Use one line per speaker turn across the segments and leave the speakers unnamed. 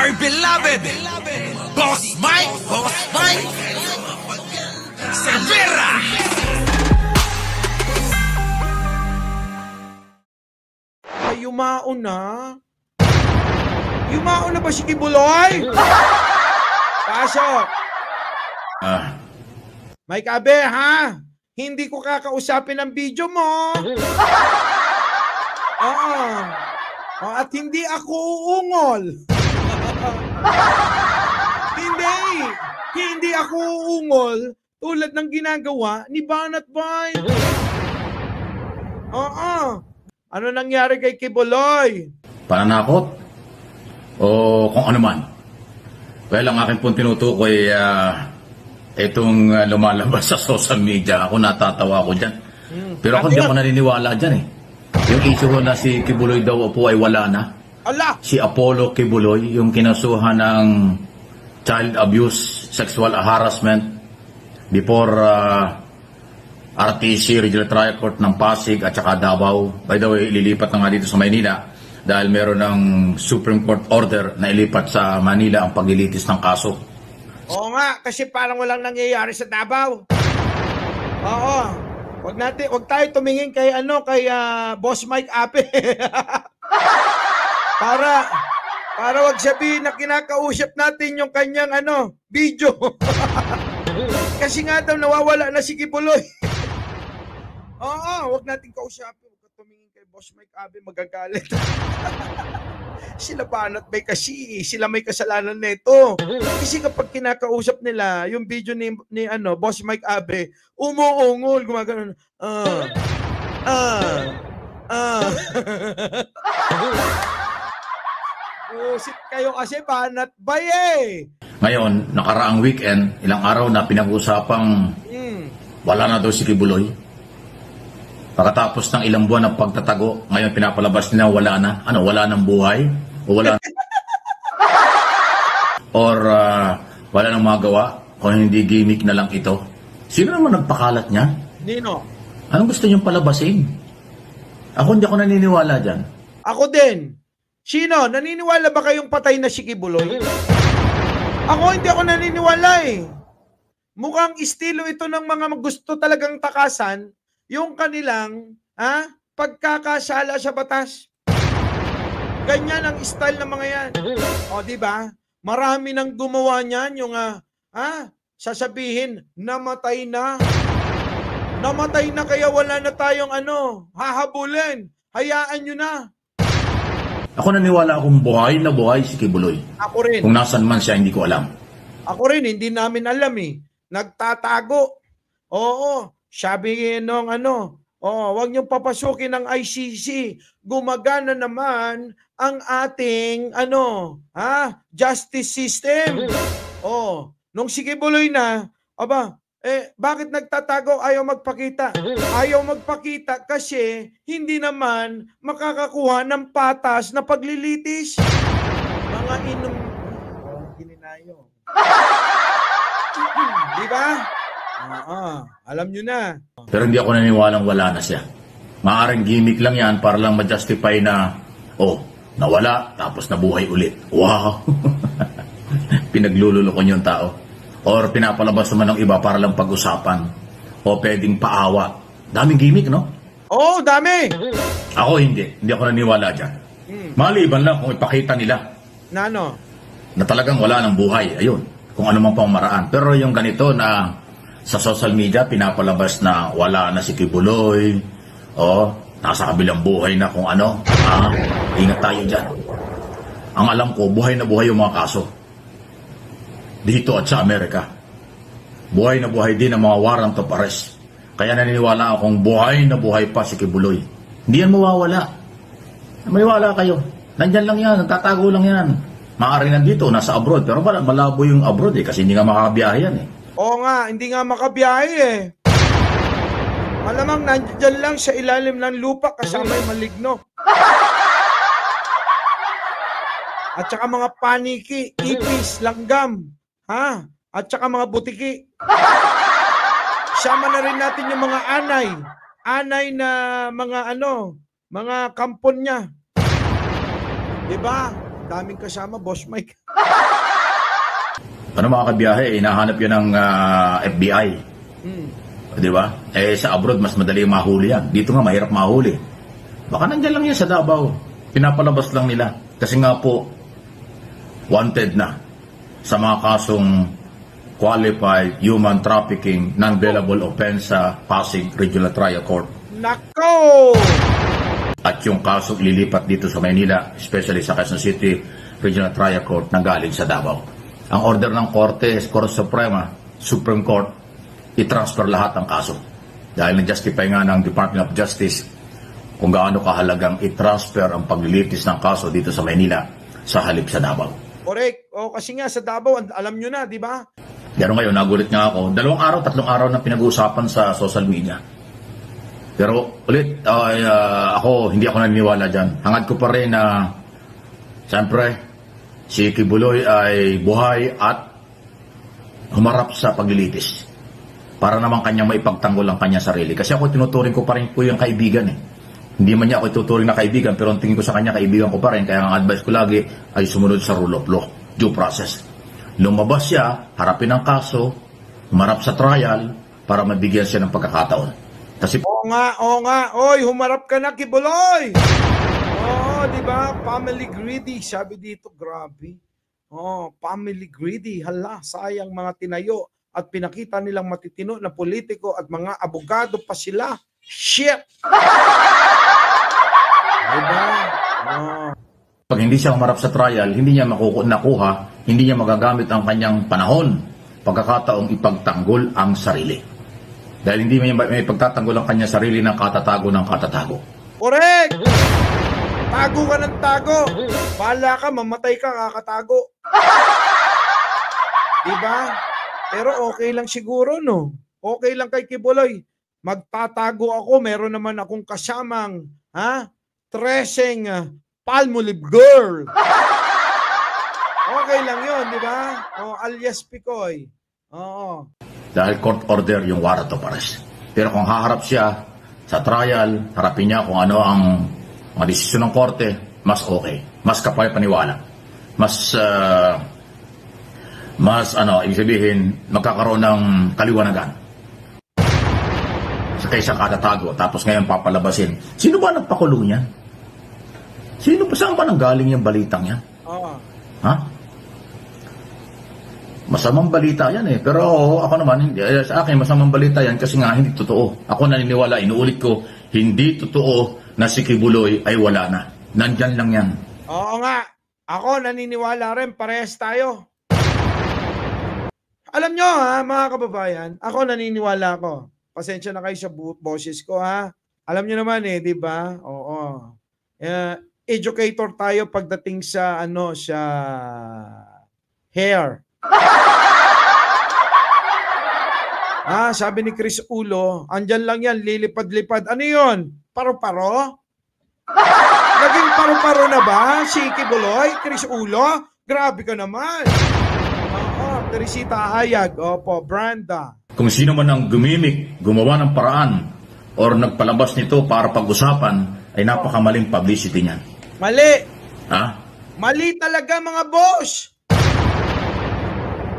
my beloved Boss Mike Severa.
Ay, yumaon na. Yumaon na ba si Kibuloy? Pasok. Mike Abe, ha? Hindi ko kakausapin ang video mo. Oo. At hindi ako uungol. Hindi ako uungol tulad ng ginagawa ni Banat Boy. Oo. Ano nangyari kay Kibuloy?
Pananakot? O kung ano man? Well, ang akin pong tinutukoy itong lumalabas sa social media. Ako natatawa ako dyan. Pero ako hindi ako naniniwala dyan eh. Yung issue na si Kibuloy daw po ay wala na.
Allah!
Si Apollo Kibuloy, yung kinasuhan ng child abuse, sexual harassment before RTC, Regional Trial Court ng Pasig at saka Davao. By the way, ililipat na nga dito sa Maynila dahil meron ng Supreme Court order na ilipat sa Manila ang paglilitis ng kaso.
Oo nga, kasi parang walang nangyayari sa Davao. Oo. Wag tayo tumingin kay Boss Mike Ape. para wag sabihin na kinakausap natin yung kanyang video. Kasi nga daw nawawala na si Kibuloy. Oo, wag natin kausapin. Wag tumingin kay Boss Mike Ape, magagalit. Sila Banat Bay kasi, sila may kasalanan nito. Kasi kapag kinakausap nila yung video ni Boss Mike Abe, umuungol, gumagano. Busit kayo kasi Banat Bay eh.
Ngayon, nakaraang weekend, ilang araw na pinag-usapang wala na daw si Kibuloy. Pagkatapos ng ilang buwan ng pagtatago, ngayon pinapalabas nila wala na. Wala ng buhay? O wala or wala nang magawa? Kung hindi gimmick na lang ito? Sino naman nagpakalat niya?
Nino?
Anong gusto niyong palabasin? Ako hindi ako naniniwala dyan.
Ako din. Sino? Naniniwala ba kayong patay na si Kibuloy? Ako hindi ako naniniwala eh. Mukhang estilo ito ng mga gusto talagang takasan yung kanilang pagkakasala sa batas. Ganyan ang style ng mga yan. O, di ba? Marami nang gumawa niyan yung sasabihin, namatay na. Namatay na kaya wala na tayong hahabulin. Hayaan nyo na.
Ako naniwala akong buhay na buhay si Kibuloy.
Ako rin.
Kung nasan man siya, hindi ko alam.
Ako rin, hindi namin alam eh. Nagtatago. Oo. Sabi nung wag niyong papasukin ng ICC. Gumagana naman ang ating justice system. Nung si Kibuloy na, bakit nagtatago? Ayaw magpakita. Ayaw magpakita kasi hindi naman makakakuha ng patas na paglilitis. Mga gininayo. Di ba? Alam nyo na.
Pero hindi ako naniniwalang wala na siya. Maaring gimmick lang yan para lang ma-justify na, nawala, tapos nabuhay ulit. Wow! Pinaglululoko yung tao. Or pinapalabas naman ng iba para lang pag-usapan. O pwedeng paawa. Daming gimmick, no?
Oo, dami!
Ako hindi. Hindi ako naniniwala dyan. Maliban lang kung ipakita nila. Na talagang wala ng buhay. Ayun. Kung ano mang pamaraan. Pero yung ganito na sa social media, pinapalabas na wala na si Kibuloy. Nasa kabilang buhay na kung ano. Ingat tayo dyan. Ang alam ko, buhay na buhay yung mga kaso. Dito at sa Amerika. Buhay na buhay din ang mga warrant of arrest. Kaya naniniwala akong buhay na buhay pa si Kibuloy. Hindi yan mawawala. Maniwala kayo. Nandyan lang yan, nagtatago lang yan. Maaari nandito, nasa abroad. Pero malabo yung abroad kasi hindi nga makakabiyahe yan eh.
Oo nga, hindi nga makabiyahe eh. Malamang nandyan lang sa ilalim ng lupa kasama yung maligno. At saka mga paniki, ipis, langgam. At saka mga butiki. Sama na rin natin yung mga anay. Anay na mga mga kampon niya. Diba? daming kasama, Boss Mike.
Ano mga kabiyahe, hinahanap yan ng FBI. Di ba? Sa abroad, mas madali mahuli yan. Dito nga, mahirap mahuli. Baka nandyan lang yan sa Davao. Pinapalabas lang nila. Kasi nga po, wanted na sa mga kasong qualified human trafficking, non-bailable offense sa Pasig Regional Trial Court.
Nako!
At yung kaso lilipat dito sa Maynila, especially sa Quezon City Regional Trial Court, nanggaling sa Davao. Ang order ng Korte, Korte Supreme Court, i-transfer lahat ang kaso. Dahil na-justify nga ng Department of Justice kung gaano kahalagang i-transfer ang paglilitis ng kaso dito sa Maynila sa halip sa Davao.
Correct. O kasi nga sa Davao, alam nyo na, di ba?
Pero ngayon, nagulit nga ako. 2 araw, 3 araw na pinag-uusapan sa social media. Pero ulit, hindi ako naniniwala dyan. Hangad ko pa rin na, siyempre, si Kibuloy ay buhay at humarap sa paglilitis. Para naman kanyang maipagtanggol ang kanyang sarili. Kasi ako tinuturing ko pa rin po yung kaibigan eh. Hindi man niya ako ituturing na kaibigan, pero ang tingin ko sa kanya, kaibigan ko pa rin. Kaya ang advice ko lagi ay sumunod sa rule of law, due process. Lumabas siya, harapin ang kaso, humarap sa trial, para mabigyan siya ng pagkakataon. Kasi
Oo nga. Oy, humarap ka na, Kibuloy! Oo, di ba? Family greedy, sabi dito, grabe. Family greedy. Hala, sayang mga tinayo at pinakita nilang matitino na politiko at mga abogado pa sila. Shit! Diba?
pag hindi siya humarap sa trial, hindi niya nakuha, hindi niya magagamit ang kanyang panahon, pagkakataong ipagtanggol ang sarili. Dahil hindi may pagtatanggol ang kanyang sarili ng katatago ng katatago.
Correct! Tago ka ng tago. Bahala ka, mamatay ka, kakatago. Diba? Pero okay lang siguro, no? Okay lang kay Kibuloy. Magtatago ako, meron naman akong kasamang, Treseng Palmolive Girl. Okay lang yun, di ba? Alias Picoy. Oo.
Dahil court order yung warrant of arrest. Pero kung haharap siya sa trial, harapin niya kung ano ang mga desisyon ng korte, mas okay. Mas kapay paniwala. Mas ibig sabihin, magkakaroon ng kaliwanagan. Kaysa katatago, tapos ngayon papalabasin. Sino ba nagpakulong yan? Saan ba nanggaling yung balitang yan? Ha? Masamang balita yan eh. Pero ako naman, sa akin, masamang balita yan kasi nga hindi totoo. Ako naniniwala, inuulit ko, hindi totoo na si Kibuloy ay wala na. Nandyan lang yan.
Oo nga. Ako naniniwala rin, parehas tayo. Alam nyo mga kababayan, ako naniniwala ko. Pasensya na kayo sa boses ko Alam nyo naman di ba? Oo. Educator tayo pagdating sa sa hair. Sabi ni Chris Ulo, andyan lang yan, lilipad-lipad. Ano yun? Paro-paro? Naging paro-paro na ba si Kibuloy, Chris Ulo? Grabe ka naman. Teresita Ayag, opo, Branda.
Kung sino man ang gumimik, gumawa ng paraan, or nagpalabas nito para pag-usapan, ay napakamaling publicity niyan.
Mali.
Mali
talaga mga boss.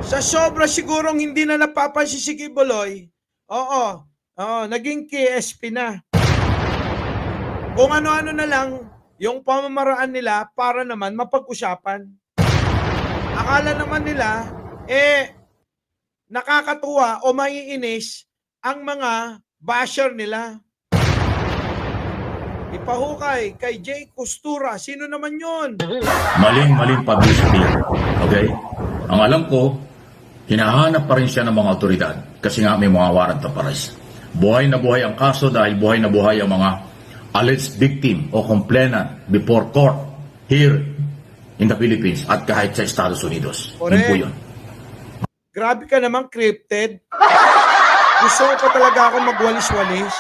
Sa sobra sigurong hindi na napapansin si Kibuloy, naging KSP na. Kung ano-ano na lang, yung pamamaraan nila para naman mapag-usapan. Akala naman nila, nakakatuwa o maiinis ang mga basher nila. Ipahukay kay Jay Costura. Sino naman yun?
Maling publicity. Okay? Ang alam ko, hinahanap pa rin siya ng mga otoridad kasi nga may mga warrant of arrest. Buhay na buhay ang kaso dahil buhay na buhay ang mga alleged victim o complainant before court here in the Philippines at kahit sa Estados Unidos. Yun po yun.
Grabe ka naman, cryptid. Gusto ko pa talaga ako magwalis-walis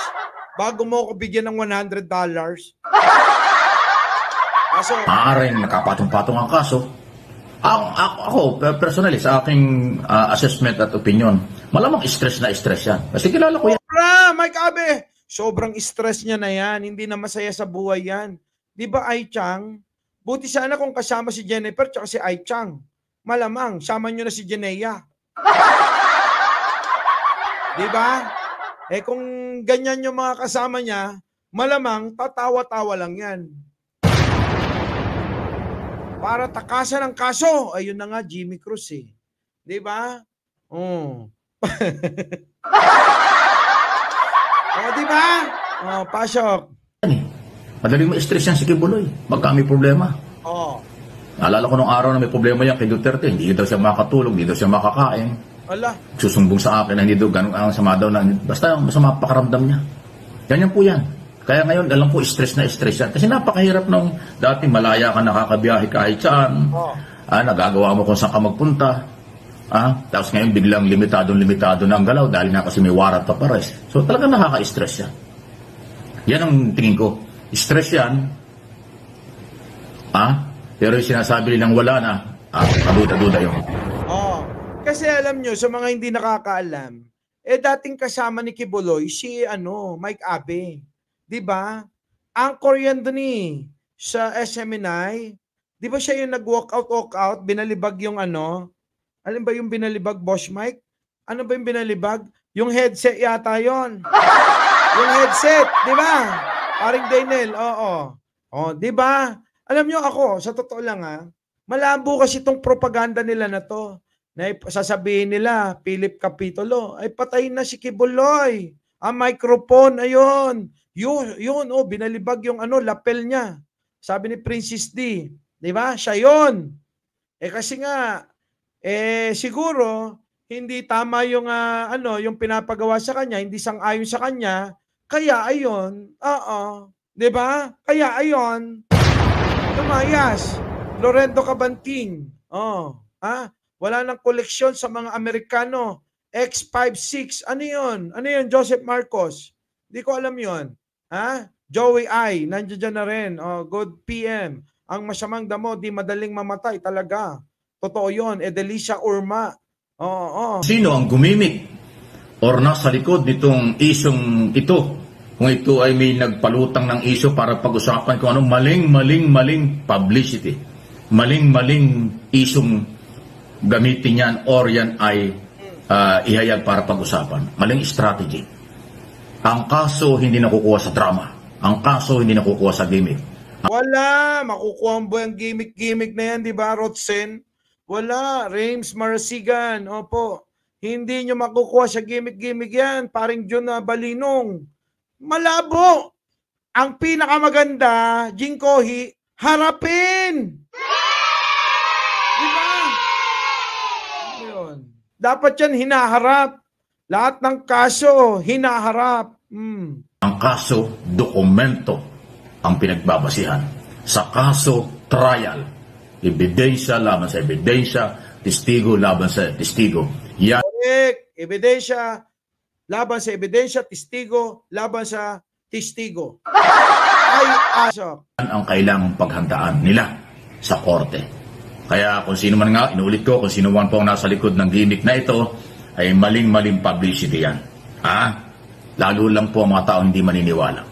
bago mo ako bigyan ng $100.
Maaaring nakapatong-patong ang kaso. Ako, personally, sa aking assessment at opinion, malamang stress yan. Kasi kilala ko yan.
Mike Abe, sobrang stress niya na yan. Hindi na masaya sa buhay yan. Di ba, Ai Chang? Buti sana kung kasama si Jennifer tsaka si Ai Chang. Malamang, sama nyo na si Jenea. Diba? Eh kung ganyan yung mga kasama niya, malamang tatawa-tawa lang yan. Para takasan ang kaso, ayun na nga, Jimmy Cruz eh. Diba? Oh. Oh, diba? Oh, pasok.
Madaling ma-stress yan si Kibuloy. Magka may problema.
Oh.
Naalala ko nung araw na may problema yan kay Duterte. Hindi daw siya makatulog, hindi daw siya makakain.
Ala.
Susumbong sa akin na hindi daw ganun ang sama daw na basta masama pakaramdam niya. Ganyan po yan. Kaya ngayon, alam ko, stress na stress yan. Kasi napakahirap nung dati malaya ka nakakabiyahe kahit saan.
Oh.
Nagagawa mo kung saan ka magpunta. Tapos ngayon biglang limitado na ang galaw dahil na kasi may warrant of arrest. So talagang nakaka-stress yan. Yan ang tingin ko. Stress yan. Pero yung sinasabi nilang wala na, kaduda-duda yun.
Oh. Kasi alam nyo, sa mga hindi nakakaalam, dating kasama ni Kibuloy, si Mike Abe. Diba? Anchor yan dun sa SMNI. Diba siya yung nag-walk out, binalibag yung alin ba yung binalibag, Boss Mike? Ano ba yung binalibag? Yung headset yata yon. Yung headset, diba? Paring Daniel, oo. Oh, diba? Alam nyo ako, sa totoo lang malabo kasi itong propaganda nila na to. Na sasabihin nila, Philip Capitolo, ay patay na si Kibuloy. Ang microphone, ayun. Yun, binalibag yung lapel niya. Sabi ni Princess D. Diba? Siya yun. Kasi nga, siguro, hindi tama yung, yung pinapagawa sa kanya, hindi sang-ayon sa kanya, kaya ayun, diba? Kaya ayun, lumayas. Lorendo Cabanting, wala nang koleksyon sa mga Amerikano, X56, ano yun, Joseph Marcos? Hindi ko alam yun. Joey I, nandiyan na rin, good PM. Ang masamang damo, di madaling mamatay talaga. Totoo yun, Edelisa Urma.
Sino ang gumimik or nasa likod nitong isyong ito? Kung ito ay may nagpalutang ng isyo para pag-usapan kung anong maling publicity. Maling isyong gamitin yan or yan ay ihayag para pag-usapan. Maling strategy. Ang kaso hindi nakukuha sa drama. Ang kaso hindi nakukuha sa gimmick.
Wala, makukuha mo yung gimmick na yan, di ba, Rotsen? Wala, Rames Marasigan, opo. Hindi nyo makukuha sa gimmick yan, paring John na Balinong. Malabo. Ang pinakamaganda, Jinkohi, harapin. Di ba? Yun. Dapat yan hinaharap. Lahat ng kaso, hinaharap.
Ang kaso, dokumento ang pinagbabasihan. Sa kaso, trial. Ebidensya laban sa ebidensya, testigo laban sa testigo. Yan.
Correct. Ebidensya laban sa ebidensya, testigo laban sa testigo. Ay aso.
Yan ang kailangang paghandaan nila sa korte. Kaya kung sino man nga, inuulit ko, kung sino man po ang nasa likod ng gimmick na ito, ay maling publicity yan. Lalo lang po ang mga tao hindi maniniwala.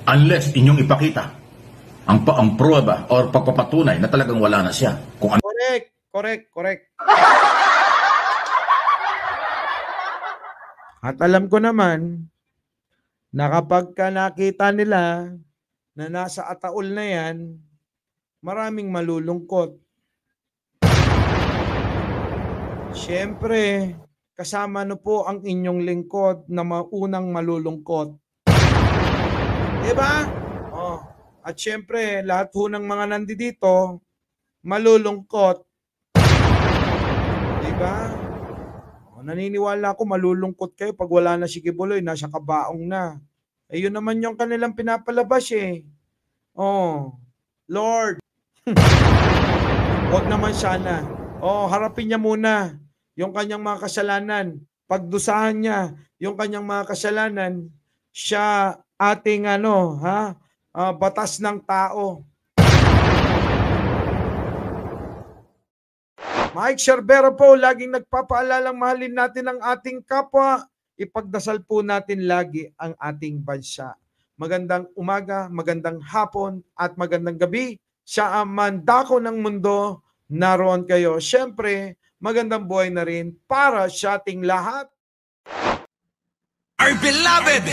Unless inyong ipakita ang prueba or pagpapatunay na talagang wala na siya. Kung ano.
Correct. At alam ko naman na kapag nakita nila na nasa ataol na yan, maraming malulungkot. Siyempre, kasama no po ang inyong lingkod na maunang malulungkot. Diba? At siyempre, lahat po ng mga nandito, malulungkot. Diba? Naniniwala ako malulungkot kayo pag wala na si Kibuloy, nasa kabaong na. Yun naman yung kanilang pinapalabas Lord. Huwag naman sana. Harapin niya muna yung kanyang mga kasalanan. Pagdusahan niya yung kanyang mga kasalanan, siya ating batas ng tao. Mike Sherbera po, laging nagpapaalalang mahalin natin ang ating kapwa. Ipagdasal po natin lagi ang ating bansa. Magandang umaga, magandang hapon, at magandang gabi sa mandako ng mundo, naroon kayo. Siyempre, magandang buhay na rin para sa ating lahat.
Our beloved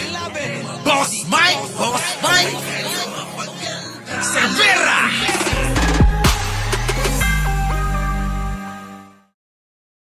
Boss Mike, Boss Mike.